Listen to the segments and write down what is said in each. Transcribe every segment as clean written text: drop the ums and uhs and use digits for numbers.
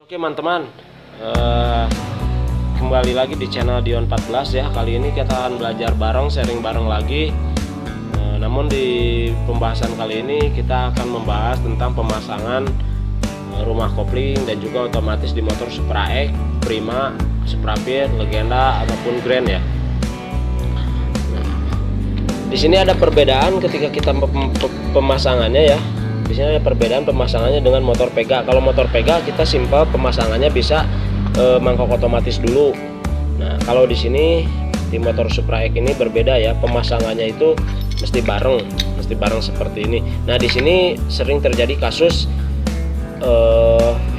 Oke teman-teman, kembali lagi di channel Dion 14 ya. Kali ini kita akan belajar bareng, sharing bareng lagi. Namun di pembahasan kali ini kita akan membahas tentang pemasangan rumah kopling dan juga otomatis di motor Supra X, Prima, Suprapit, Legenda ataupun Grand ya. Di sini ada perbedaan ketika kita pemasangannya ya. Di sini ada perbedaan pemasangannya dengan motor Pega. Kalau motor Pega kita simpel pemasangannya bisa mangkok otomatis dulu. Nah, kalau di sini di motor Supra X ini berbeda ya. Pemasangannya itu mesti bareng seperti ini. Nah, di sini sering terjadi kasus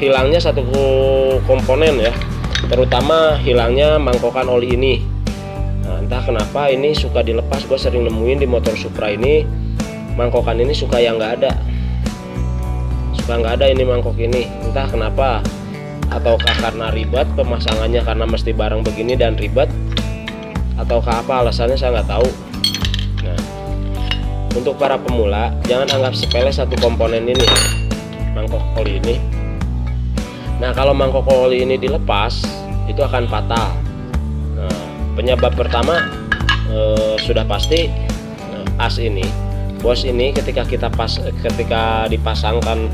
hilangnya satu komponen ya. Terutama hilangnya mangkokan oli ini. Nah, entah kenapa ini suka dilepas. Gue sering nemuin di motor Supra ini mangkokan ini suka yang nggak ada ini mangkok ini, entah kenapa, ataukah karena ribet pemasangannya karena mesti bareng begini dan ribet, ataukah apa alasannya saya nggak tahu. Nah, untuk para pemula jangan anggap sepele satu komponen ini, mangkok oli ini. Nah, kalau mangkok oli ini dilepas itu akan fatal. Nah, penyebab pertama sudah pasti as ini, bos ini ketika dipasangkan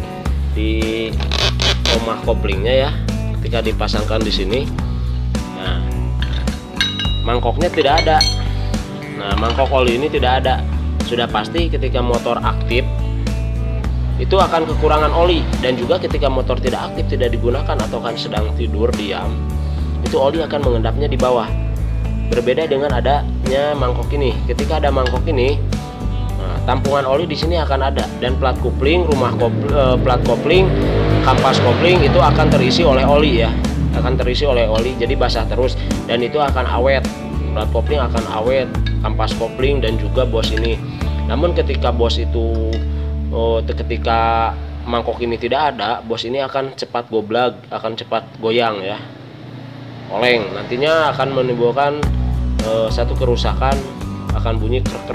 di rumah koplingnya ya, ketika dipasangkan di sini, nah mangkoknya tidak ada. Nah, mangkok oli ini tidak ada. Sudah pasti ketika motor aktif itu akan kekurangan oli, dan juga ketika motor tidak aktif, tidak digunakan atau kan sedang tidur diam, itu oli akan mengendapnya di bawah. Berbeda dengan adanya mangkok ini. Ketika ada mangkok ini, tampungan oli di sini akan ada, dan plat kopling, plat kopling, kampas kopling itu akan terisi oleh oli ya, akan terisi oleh oli, jadi basah terus dan itu akan awet. Plat kopling akan awet, kampas kopling dan juga bos ini. Namun ketika bos itu ketika mangkok ini tidak ada, bos ini akan cepat goblag, akan cepat goyang ya, oleng. Nantinya akan menimbulkan satu kerusakan, akan bunyi krek,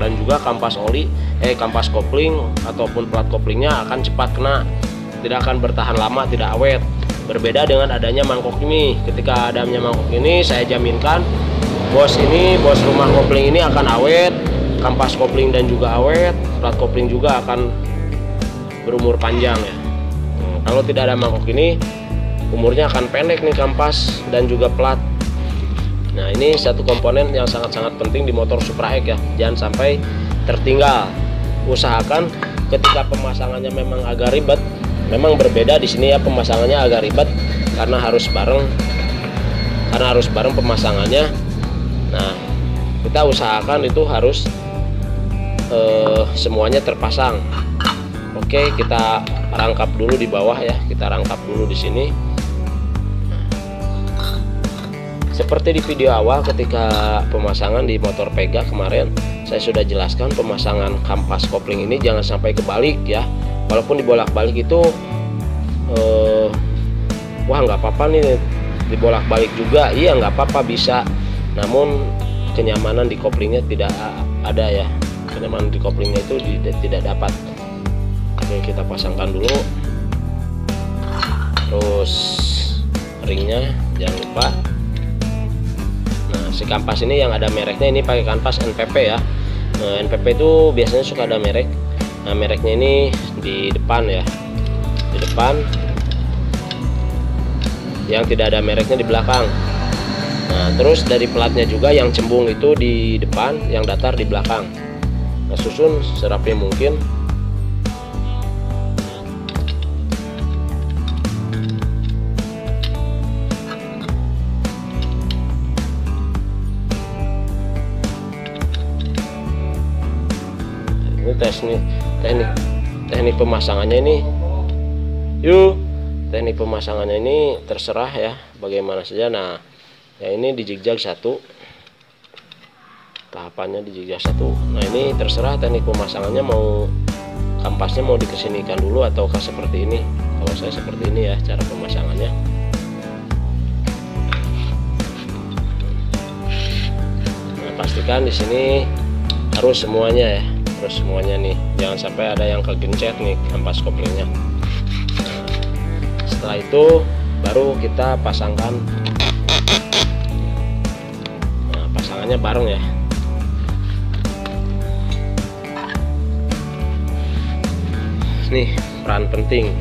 dan juga kampas kopling ataupun plat koplingnya akan cepat kena, tidak akan bertahan lama, tidak awet. Berbeda dengan adanya mangkok ini. Ketika adanya mangkok ini, saya jaminkan bos rumah kopling ini akan awet, kampas kopling dan juga awet, plat kopling juga akan berumur panjang ya. Kalau tidak ada mangkok ini, umurnya akan pendek nih kampas dan juga plat. Nah, ini satu komponen yang sangat-sangat penting di motor Supra X ya. Jangan sampai tertinggal. Usahakan ketika pemasangannya memang agak ribet, memang berbeda di sini ya, pemasangannya agak ribet karena harus bareng pemasangannya. Nah, kita usahakan itu harus semuanya terpasang. Oke, kita rangkap dulu di bawah ya. Kita rangkap dulu di sini. Seperti di video awal ketika pemasangan di motor Pega kemarin, saya sudah jelaskan pemasangan kampas kopling ini jangan sampai kebalik ya. Walaupun dibolak-balik itu wah nggak apa-apa nih dibolak-balik juga, iya nggak apa-apa bisa. Namun kenyamanan di koplingnya tidak ada ya, kenyamanan di koplingnya itu tidak dapat. Oke, kita pasangkan dulu. Terus ringnya jangan lupa. Si kampas ini yang ada mereknya ini pakai kampas NPP ya. Nah, NPP itu biasanya suka ada merek. Nah, mereknya ini di depan ya, di depan. Yang tidak ada mereknya di belakang. Nah, terus dari platnya juga yang cembung itu di depan, yang datar di belakang. Nah, susun serapnya mungkin. Teknik pemasangannya ini, teknik pemasangannya ini terserah ya, bagaimana saja. Nah, ya ini di zigzag satu, tahapannya di zigzag satu. Nah, ini terserah teknik pemasangannya, mau kampasnya mau dikesinikan dulu ataukah seperti ini. Kalau saya seperti ini ya cara pemasangannya. Nah, pastikan di sini harus semuanya ya, terus semuanya nih, jangan sampai ada yang kegencet nih kampas koplingnya. Setelah itu baru kita pasangkan. Nah, pasangannya bareng ya. Nih peran penting,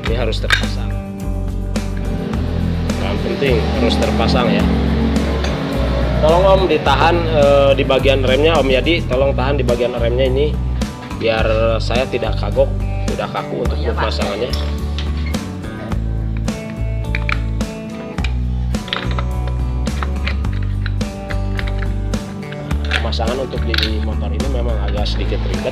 ini harus terpasang. Peran penting harus terpasang ya. Tolong Om ditahan di bagian remnya, Om Yadi, tolong tahan di bagian remnya ini biar saya tidak kagok, tidak kaku untuk pemasangannya. Pemasangan untuk di motor ini memang agak sedikit ribet,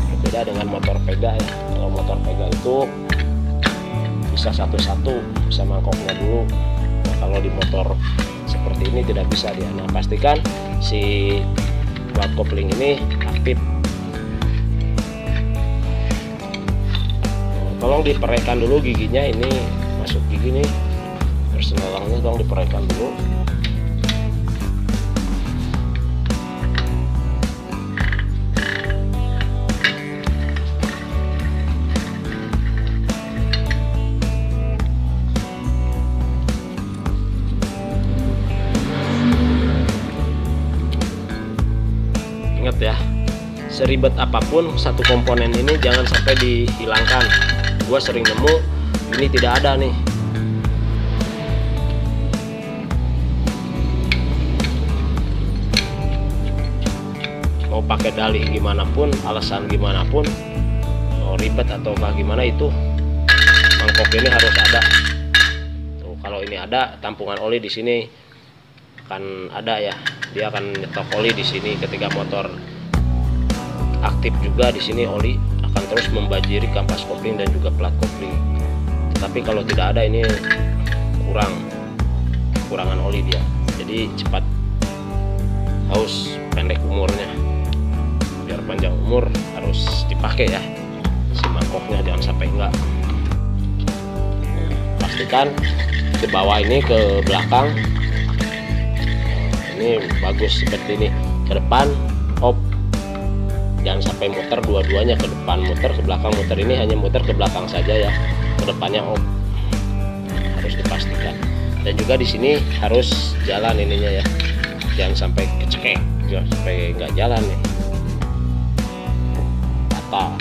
berbeda dengan motor Pega ya. Kalau motor Pega itu bisa satu-satu, bisa mangkoknya dulu. Nah, kalau di motor seperti ini tidak bisa dia. Nah, pastikan si plat kopling ini aktif. Nah, tolong diperaikan dulu giginya, ini masuk gigi nih, terus nelangnya tolong diperaikan dulu. Ingat ya, seribet apapun satu komponen ini jangan sampai dihilangkan. Gua sering nemu ini tidak ada nih. Mau pakai dalih gimana pun, alasan gimana pun, mau ribet atau bagaimana, itu mangkok ini harus ada. Tuh, kalau ini ada, tampungan oli di sini akan ada ya. Dia akan nyetok oli di sini. Ketika motor aktif juga di sini, oli akan terus membanjiri kampas kopling dan juga plat kopling. Tapi kalau tidak ada, ini kurangan oli dia. Jadi cepat haus, pendek umurnya. Biar panjang umur harus dipakai ya si mangkoknya, jangan sampai enggak. Pastikan ke bawah ini, ke belakang ini bagus seperti ini. Ke depan op, jangan sampai muter dua-duanya, ke depan muter, ke belakang muter. Ini hanya muter ke belakang saja ya, ke depannya op, harus dipastikan. Dan juga di sini harus jalan ininya ya, jangan sampai kecekek, jangan sampai nggak jalan nih, patah.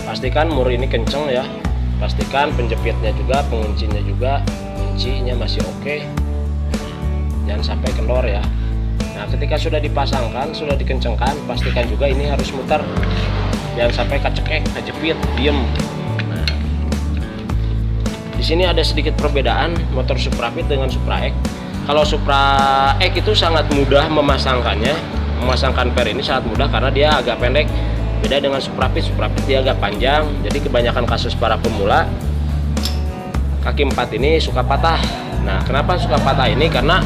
Pastikan mur ini kenceng ya. Pastikan penjepitnya juga, penguncinya juga, kuncinya masih oke. Jangan sampai kendor ya. Nah, ketika sudah dipasangkan, sudah dikencengkan, pastikan juga ini harus muter. Jangan sampai kecekek, kejepit, diem. Nah, di sini ada sedikit perbedaan motor Supra-Pit dengan Supra X. Kalau Supra X itu sangat mudah memasangkannya. Memasangkan per ini sangat mudah karena dia agak pendek. Beda dengan Supra-Pit, Supra-Pit dia agak panjang. Jadi kebanyakan kasus para pemula kaki 4 ini suka patah. Nah, kenapa suka patah ini? Karena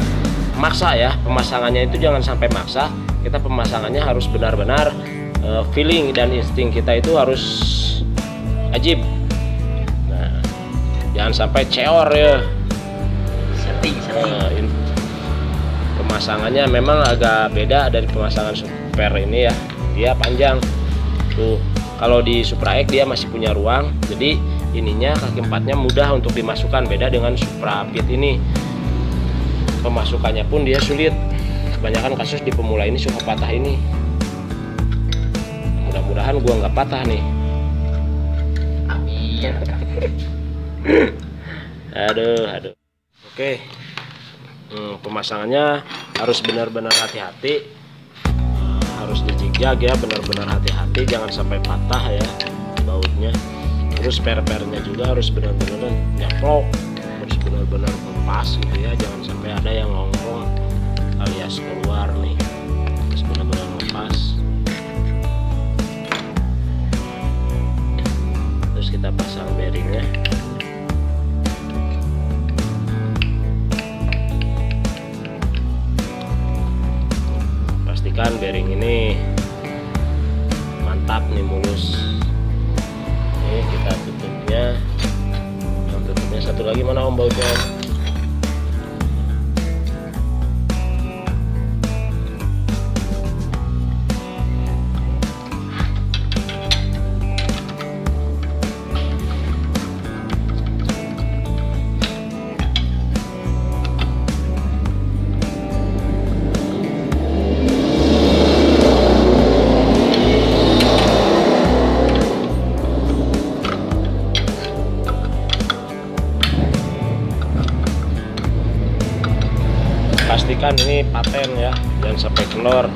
maksa ya, pemasangannya itu jangan sampai maksa. Kita pemasangannya harus benar-benar feeling dan insting kita itu harus ajib. Nah, jangan sampai ceor ya. Pemasangannya memang agak beda dari pemasangan Super ini ya. Dia panjang. Tuh, kalau di Supra X dia masih punya ruang, jadi ininya kaki 4-nya mudah untuk dimasukkan. Beda dengan Supra-Pit ini, pemasukannya pun dia sulit. Kebanyakan kasus di pemula ini suka patah ini. Mudah-mudahan gua nggak patah nih. Amin. Aduh. Oke, pemasangannya harus benar-benar hati-hati. Harus dijigjag ya, benar-benar hati-hati, jangan sampai patah ya bautnya. Terus per-pernya juga harus benar-benar nyaplok, harus benar-benar pas gitu ya, jangan sampai ada yang ngongkong alias keluar nih. Harus benar-benar lepas. Terus kita pasang bearingnya. Pastikan bearing ini mantap nih, mulus. Ini kita tutupnya. Yang tutupnya satu lagi mana Om bautnya? pastikan ini paten ya, jangan sampai kendor.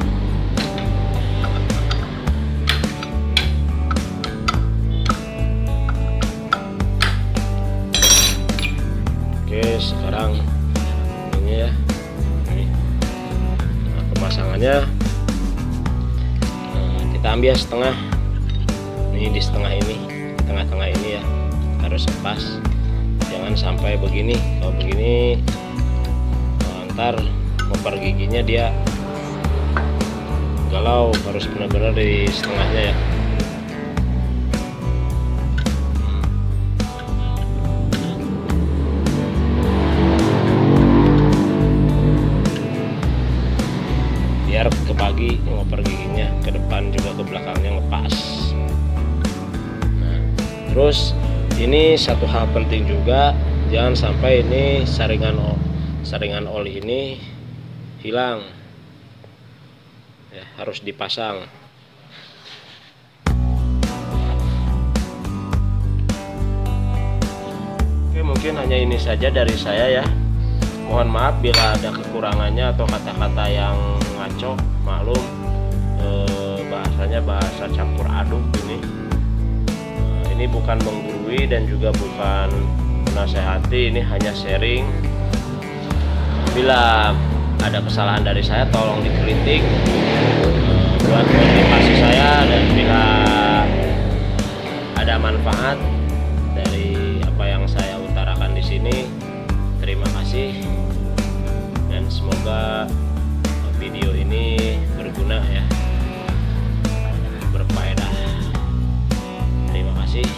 Oke, sekarang ini ya, ini. Nah, pemasangannya kita ambil setengah, ini di setengah ini, tengah-tengah ini ya, harus pas, jangan sampai begini. Kalau begini ntar ngoper giginya dia galau, harus benar-benar di setengahnya ya. Biar kebagi ngoper giginya, ke depan juga ke belakangnya ngepas. Nah, terus ini satu hal penting juga, jangan sampai ini saringan oli ini hilang ya, harus dipasang. Oke, mungkin hanya ini saja dari saya ya. Mohon maaf bila ada kekurangannya atau kata-kata yang ngaco, maklum, bahasanya bahasa campur aduk ini. Ini bukan menggurui dan juga bukan menasehati, ini hanya sharing. Bila ada kesalahan dari saya tolong dikritik buat motivasi saya, dan bila ada manfaat dari apa yang saya utarakan di sini, terima kasih dan semoga video ini berguna ya, berfaedah. Terima kasih.